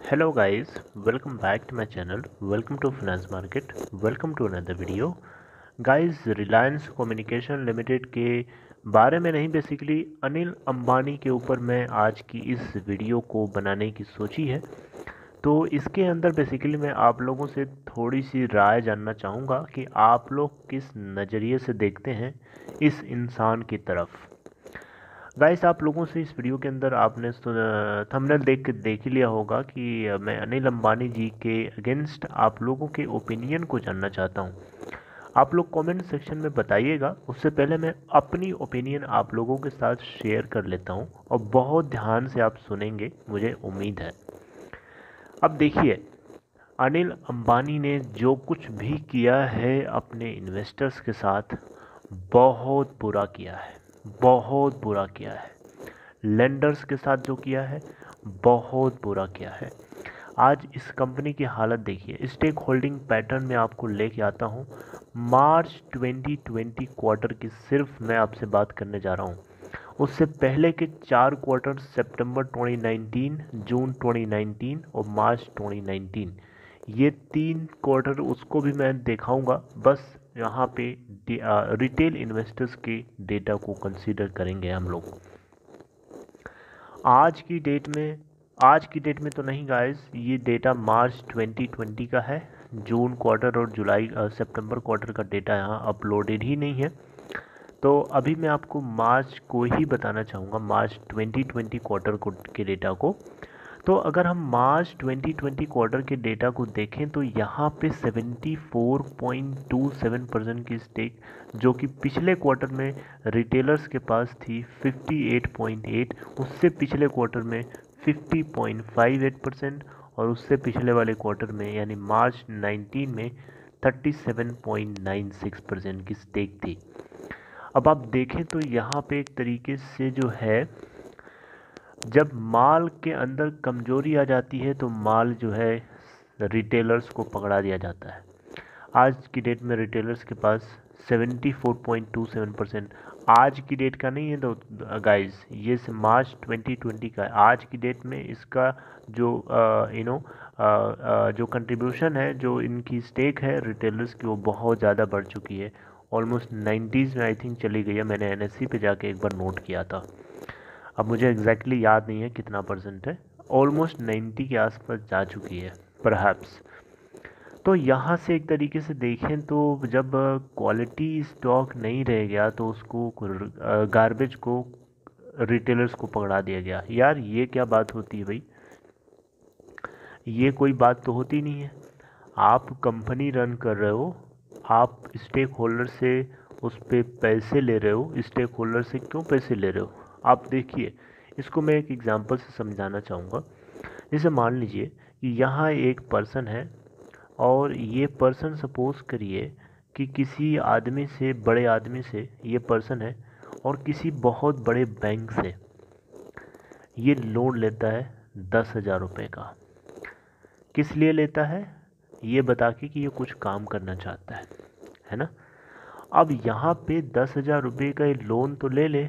Hello guys, welcome back to my channel. Welcome to Finance Market. Welcome to another video. Guys, Reliance communication limited के बारे में नहीं, basically Anil Ambani के ऊपर मैं आज की इस वीडियो को बनाने की सोची है। तो इसके अंदर बेसिकली मैं आप लोगों से थोड़ी सी राय जानना चाहूँगा कि आप लोग किस नज़रिए से देखते हैं इस इंसान की तरफ। गाइस, आप लोगों से इस वीडियो के अंदर आपने थंबनेल देख ही लिया होगा कि मैं अनिल अंबानी जी के अगेंस्ट आप लोगों के ओपिनियन को जानना चाहता हूं। आप लोग कमेंट सेक्शन में बताइएगा। उससे पहले मैं अपनी ओपिनियन आप लोगों के साथ शेयर कर लेता हूं और बहुत ध्यान से आप सुनेंगे, मुझे उम्मीद है। अब देखिए, अनिल अंबानी ने जो कुछ भी किया है अपने इन्वेस्टर्स के साथ, बहुत बुरा किया है, बहुत बुरा किया है। लेंडर्स के साथ जो किया है, बहुत बुरा किया है। आज इस कंपनी की हालत देखिए। स्टेक होल्डिंग पैटर्न में आपको लेके आता हूँ। मार्च 2020 क्वार्टर की सिर्फ मैं आपसे बात करने जा रहा हूँ। उससे पहले के 4 क्वार्टर, सितंबर 2019, जून 2019 और मार्च 2019, ये 3 क्वार्टर उसको भी मैं दिखाऊंगा। बस यहाँ पे रिटेल इन्वेस्टर्स के डेटा को कंसीडर करेंगे हम लोग। आज की डेट में तो नहीं गाइस, ये डेटा मार्च 2020 का है। जून क्वार्टर और जुलाई सितंबर क्वार्टर का डेटा यहाँ अपलोडेड ही नहीं है। तो अभी मैं आपको मार्च को ही बताना चाहूँगा, मार्च 2020 क्वार्टर को के डेटा को। तो अगर हम मार्च 2020 क्वार्टर के डेटा को देखें तो यहाँ पे 74.27% की स्टेक, जो कि पिछले क्वार्टर में रिटेलर्स के पास थी 58.8, उससे पिछले क्वार्टर में 50.58%, और उससे पिछले वाले क्वार्टर में यानी मार्च 19 में 37.96% की स्टेक थी। अब आप देखें तो यहाँ पे एक तरीके से जो है, जब माल के अंदर कमजोरी आ जाती है तो माल जो है रिटेलर्स को पकड़ा दिया जाता है। आज की डेट में रिटेलर्स के पास 74.27%, आज की डेट का नहीं है तो गाइस, ये से मार्च 2020 का है। आज की डेट में इसका जो जो कंट्रीब्यूशन है, जो इनकी स्टेक है रिटेलर्स की, वो बहुत ज़्यादा बढ़ चुकी है। ऑलमोस्ट 90s में आई थिंक चली गई है। मैंने एनएससी पे जाके एक बार नोट किया था। अब मुझे एग्जैक्टली याद नहीं है कितना परसेंट है, ऑलमोस्ट 90 के आसपास जा चुकी है परहैप्स। तो यहाँ से एक तरीके से देखें तो जब क्वालिटी स्टॉक नहीं रह गया तो उसको गार्बेज को रिटेलर्स को पकड़ा दिया गया। यार ये क्या बात होती है भाई? ये कोई बात तो होती नहीं है। आप कंपनी रन कर रहे हो, आप स्टेक होल्डर से उस पर पैसे ले रहे हो, स्टेक होल्डर से क्यों पैसे ले रहे हो? आप देखिए, इसको मैं एक एग्जांपल से समझाना चाहूँगा। जैसे मान लीजिए कि यहाँ एक पर्सन है, और ये पर्सन सपोज करिए कि किसी आदमी से, बड़े आदमी से ये पर्सन है, और किसी बहुत बड़े बैंक से ये लोन लेता है 10,000 रुपये का। किस लिए लेता है? ये बता के कि ये कुछ काम करना चाहता है ना। अब यहाँ पे 10,000 रुपये का ये लोन तो ले ले,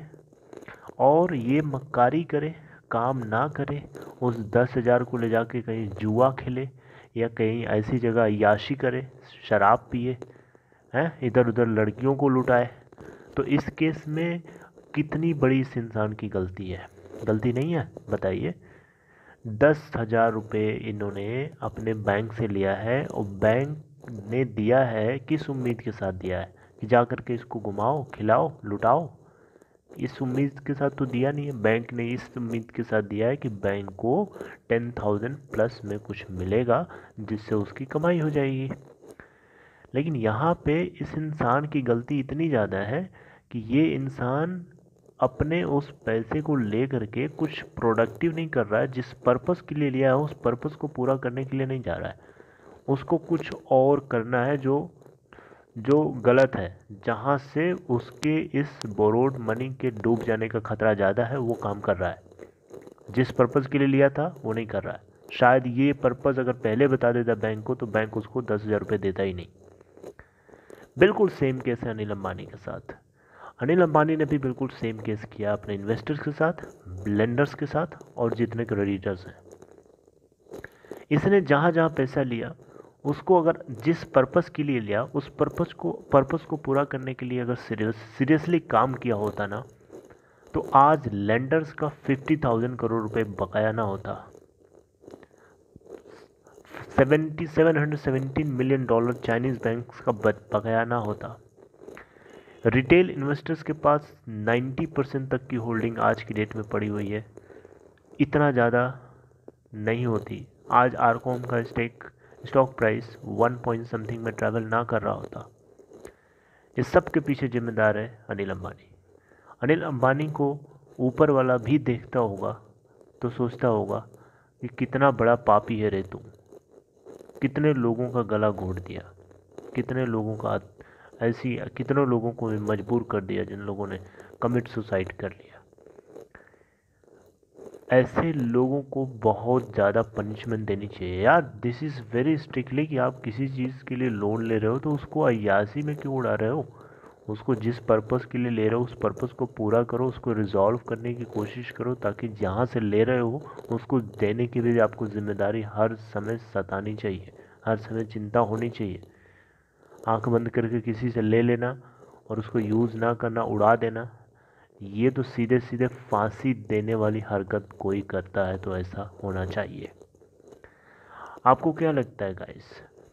और ये मक्कारी करे, काम ना करे, उस 10,000 को ले जाके कहीं जुआ खेले या कहीं ऐसी जगह अय्याशी करे, शराब पिए, हैं, इधर उधर लड़कियों को लुटाए। तो इस केस में कितनी बड़ी इस इंसान की गलती है? गलती नहीं है? बताइए। 10,000 रुपये इन्होंने अपने बैंक से लिया है, और बैंक ने दिया है किस उम्मीद के साथ दिया है कि जा कर के इसको घुमाओ, खिलाओ, लुटाओ। इस उम्मीद के साथ तो दिया नहीं है। बैंक ने इस उम्मीद के साथ दिया है कि बैंक को 10,000 प्लस में कुछ मिलेगा, जिससे उसकी कमाई हो जाएगी। लेकिन यहाँ पे इस इंसान की गलती इतनी ज़्यादा है कि ये इंसान अपने उस पैसे को ले करके कुछ प्रोडक्टिव नहीं कर रहा है। जिस पर्पस के लिए लिया है उस पर्पस को पूरा करने के लिए नहीं जा रहा है, उसको कुछ और करना है जो जो गलत है, जहाँ से उसके इस बोरोड मनी के डूब जाने का खतरा ज़्यादा है, वो काम कर रहा है। जिस पर्पज़ के लिए लिया था वो नहीं कर रहा है। शायद ये पर्पज़ अगर पहले बता देता बैंक को, तो बैंक उसको 10,000 रुपये देता ही नहीं। बिल्कुल सेम केस है अनिल अंबानी के साथ। अनिल अंबानी ने भी बिल्कुल सेम केस किया अपने इन्वेस्टर्स के साथ, लेंडर्स के साथ, और जितने क्रेडिटर्स हैं। इसने जहाँ जहाँ पैसा लिया उसको अगर जिस पर्पस के लिए लिया उस पर्पस को पूरा करने के लिए अगर सीरियसली काम किया होता ना, तो आज लेंडर्स का 50,000 करोड़ रुपए बकाया ना होता। 717 मिलियन डॉलर चाइनीज बैंक्स का बकाया ना होता। रिटेल इन्वेस्टर्स के पास 90% तक की होल्डिंग आज की डेट में पड़ी हुई है, इतना ज़्यादा नहीं होती। आज आरकॉम का स्टॉक प्राइस 1 पॉइंट समथिंग में ट्रैवल ना कर रहा होता। इस सब के पीछे जिम्मेदार है अनिल अंबानी। अनिल अंबानी को ऊपर वाला भी देखता होगा तो सोचता होगा कि कितना बड़ा पापी है रे तू, कितने लोगों का गला घोट दिया, कितने लोगों का कितने लोगों को मजबूर कर दिया जिन लोगों ने कमिट सुसाइड कर लिया। ऐसे लोगों को बहुत ज़्यादा पनिशमेंट देनी चाहिए यार। दिस इज़ वेरी स्ट्रिक्टली कि आप किसी चीज़ के लिए लोन ले रहे हो तो उसको अय्यासी में क्यों उड़ा रहे हो। उसको जिस पर्पस के लिए ले रहे हो उस पर्पस को पूरा करो, उसको रिजॉल्व करने की कोशिश करो, ताकि जहाँ से ले रहे हो उसको देने की भी आपको जिम्मेदारी हर समय सतानी चाहिए, हर समय चिंता होनी चाहिए। आंख बंद करके किसी से ले लेना और उसको यूज़ ना करना, उड़ा देना, ये तो सीधे सीधे फांसी देने वाली हरकत कोई करता है तो ऐसा होना चाहिए। आपको क्या लगता है गाइस?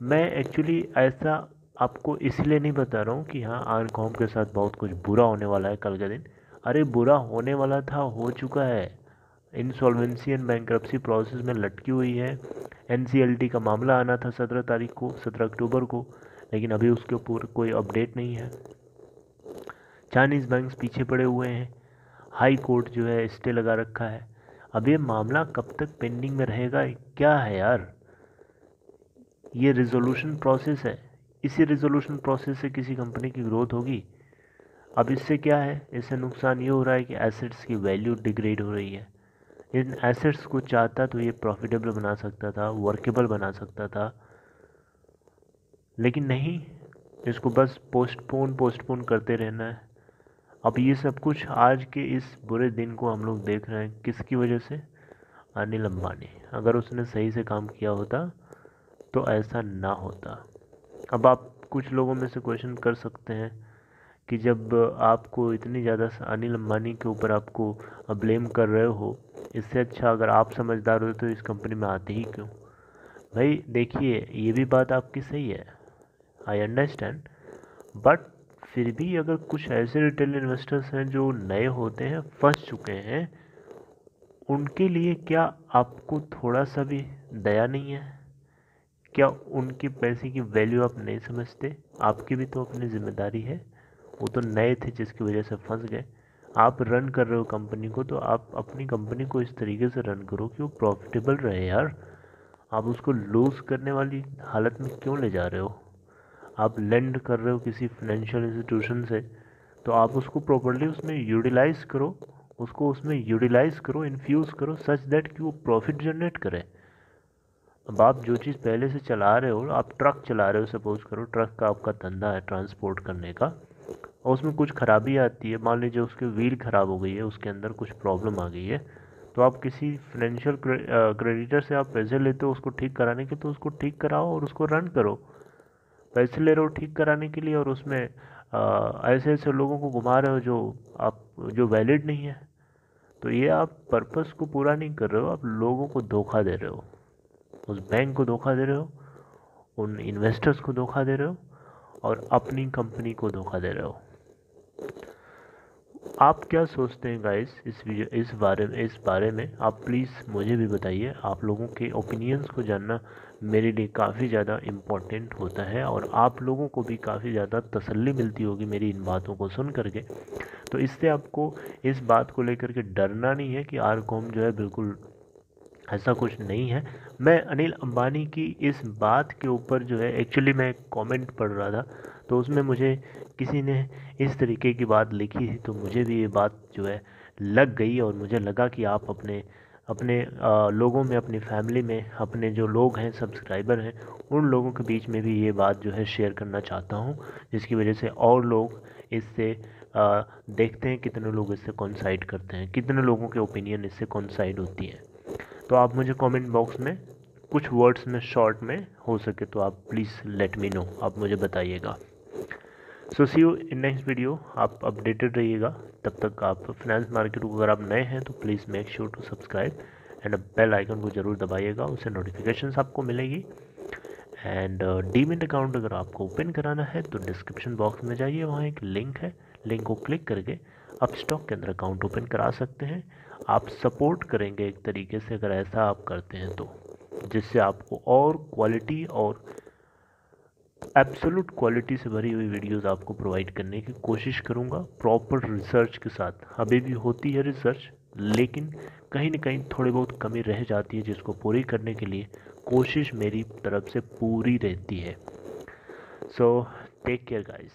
मैं एक्चुअली ऐसा आपको इसलिए नहीं बता रहा हूँ कि हाँ आरकॉम के साथ बहुत कुछ बुरा होने वाला है कल के दिन। अरे बुरा होने वाला था, हो चुका है। इंसॉल्वेंसी एंड बैंक्रप्सी प्रोसेस में लटकी हुई है। एनसीएलटी का मामला आना था 17 अक्टूबर को, लेकिन अभी उसके ऊपर कोई अपडेट नहीं है। चाइनीज़ बैंक्स पीछे पड़े हुए हैं, हाई कोर्ट जो है स्टे लगा रखा है। अब ये मामला कब तक पेंडिंग में रहेगा, क्या है यार? ये रिजोल्यूशन प्रोसेस है, इसी रिजोल्यूशन प्रोसेस से किसी कंपनी की ग्रोथ होगी। अब इससे क्या है, इससे नुकसान ये हो रहा है कि एसेट्स की वैल्यू डिग्रेड हो रही है। इन एसेट्स को चाहता तो ये प्रॉफिटेबल बना सकता था, वर्केबल बना सकता था, लेकिन नहीं, इसको बस पोस्टपोन करते रहना है। अब ये सब कुछ आज के इस बुरे दिन को हम लोग देख रहे हैं, किसकी वजह से? अनिल अंबानी। अगर उसने सही से काम किया होता तो ऐसा ना होता। अब आप कुछ लोगों में से क्वेश्चन कर सकते हैं कि जब आपको इतनी ज़्यादा अनिल अंबानी के ऊपर आपको ब्लेम कर रहे हो, इससे अच्छा अगर आप समझदार हो तो इस कंपनी में आते ही क्यों? भाई देखिए, ये भी बात आपकी सही है, आई अंडरस्टैंड, बट फिर भी अगर कुछ ऐसे रिटेल इन्वेस्टर्स हैं जो नए होते हैं, फंस चुके हैं, उनके लिए क्या आपको थोड़ा सा भी दया नहीं है? क्या उनके पैसे की वैल्यू आप नहीं समझते? आपकी भी तो अपनी जिम्मेदारी है। वो तो नए थे जिसकी वजह से फंस गए। आप रन कर रहे हो कंपनी को, तो आप अपनी कंपनी को इस तरीके से रन करो कि वो प्रॉफिटेबल रहे यार। आप उसको लूज़ करने वाली हालत में क्यों ले जा रहे हो? आप लेंड कर रहे हो किसी फाइनेंशियल इंस्टीट्यूशन से, तो आप उसको प्रॉपरली उसमें यूटिलाइज़ करो, इन्फ्यूज़ करो सच दैट कि वो प्रॉफिट जनरेट करे। अब आप जो चीज़ पहले से चला रहे हो, आप ट्रक चला रहे हो, सपोज करो ट्रक का आपका धंधा है ट्रांसपोर्ट करने का, और उसमें कुछ खराबी आती है, मान लीजिए उसकी व्हील ख़राब हो गई है, उसके अंदर कुछ प्रॉब्लम आ गई है, तो आप किसी फाइनेंशियल क्रेडिटर से आप पैसे लेते हो उसको ठीक कराने के, तो उसको ठीक कराओ और उसको रन करो। पैसे ले रहे हो ठीक कराने के लिए और उसमें ऐसे ऐसे लोगों को घुमा रहे हो जो वैलिड नहीं है, तो ये आप पर्पस को पूरा नहीं कर रहे हो, आप लोगों को धोखा दे रहे हो। उस बैंक को धोखा दे रहे हो, उन इन्वेस्टर्स को धोखा दे रहे हो, और अपनी कंपनी को धोखा दे रहे हो। आप क्या सोचते हैं गाइस इस बारे में आप प्लीज़ मुझे भी बताइए। आप लोगों के ओपिनियंस को जानना मेरे लिए काफ़ी ज़्यादा इम्पोर्टेंट होता है, और आप लोगों को भी काफ़ी ज़्यादा तसल्ली मिलती होगी मेरी इन बातों को सुन करके। तो इससे आपको इस बात को लेकर के डरना नहीं है कि आरकॉम जो है बिल्कुल ऐसा कुछ नहीं है। मैं अनिल अंबानी की इस बात के ऊपर जो है, एक्चुअली मैं कमेंट पढ़ रहा था, तो उसमें मुझे किसी ने इस तरीके की बात लिखी थी, तो मुझे भी ये बात जो है लग गई, और मुझे लगा कि आप अपने अपने लोगों में, अपनी फैमिली में, अपने जो लोग हैं सब्सक्राइबर हैं, उन लोगों के बीच में भी ये बात जो है शेयर करना चाहता हूँ, जिसकी वजह से और लोग इससे देखते हैं कितने लोग इससे कोइंसाइड करते हैं, कितने लोगों के ओपिनियन इससे कोइंसाइड होती है। तो आप मुझे कमेंट बॉक्स में कुछ वर्ड्स में शॉर्ट में हो सके तो आप प्लीज़ लेट मी नो, आप मुझे बताइएगा। सो सी यू इन नेक्स्ट वीडियो। आप अपडेटेड रहिएगा। तब तक आप फाइनेंस मार्केट को अगर आप नए हैं तो please make sure to subscribe and bell icon को ज़रूर दबाइएगा, उससे नोटिफिकेशंस आपको मिलेगी। एंड डीमैट अकाउंट अगर आपको ओपन कराना है तो डिस्क्रिप्शन बॉक्स में जाइए, वहाँ एक लिंक है, लिंक को क्लिक करके आप स्टॉक के अंदर अकाउंट ओपन करा सकते हैं। आप सपोर्ट करेंगे एक तरीके से अगर ऐसा आप करते हैं तो, जिससे आपको और क्वालिटी और एब्सोल्यूट क्वालिटी से भरी हुई वीडियोस आपको प्रोवाइड करने की कोशिश करूंगा, प्रॉपर रिसर्च के साथ। अभी भी होती है रिसर्च, लेकिन कहीं ना कहीं थोड़ी बहुत कमी रह जाती है, जिसको पूरी करने के लिए कोशिश मेरी तरफ से पूरी रहती है। So take care guys.